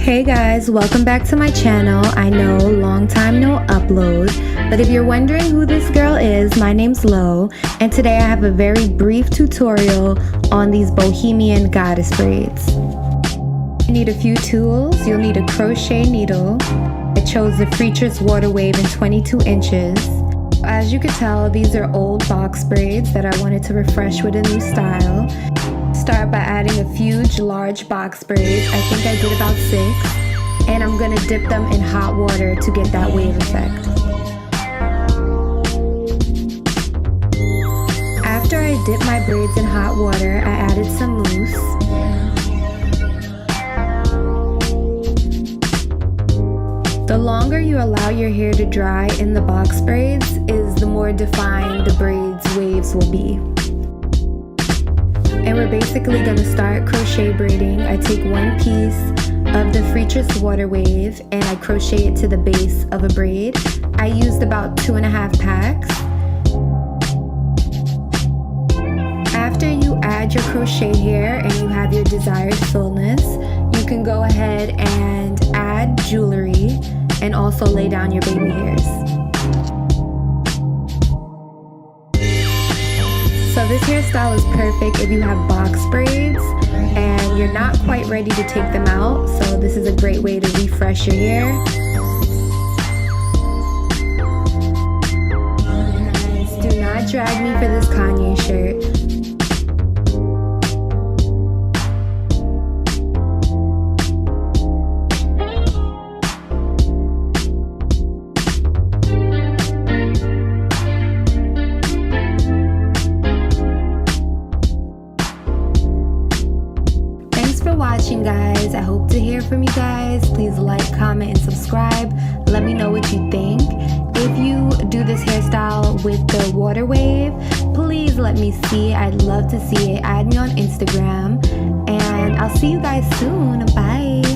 Hey guys, welcome back to my channel. I know, long time no upload, but if you're wondering who this girl is, my name's Lo, and today I have a very brief tutorial on these Bohemian goddess braids. You need a few tools. You'll need a crochet needle. I chose the Freacher's Water Wave in 22 inches. As you can tell, these are old box braids that I wanted to refresh with a new style. Start by adding a few large box braids. I think I did about 6, and I'm gonna dip them in hot water to get that wave effect. After I dipped my braids in hot water, I added some mousse. The longer you allow your hair to dry in the box braids is the more defined the braids waves will be. And we're basically going to start crochet braiding. I take one piece of the Freacher's Water Wave and I crochet it to the base of a braid. I used about 2.5 packs. After you add your crochet hair and you have your desired fullness, you can go ahead and add jewelry and also lay down your baby hairs. So this hairstyle is perfect if you have box braids and you're not quite ready to take them out, so this is a great way to refresh your hair. Nice. Do not drag me for this Kanye shirt. For watching, guys. I hope to hear from you guys. Please like, comment, and subscribe. Let me know what you think. If you do this hairstyle with the water wave, please let me see. I'd love to see it. Add me on Instagram, and I'll see you guys soon. Bye.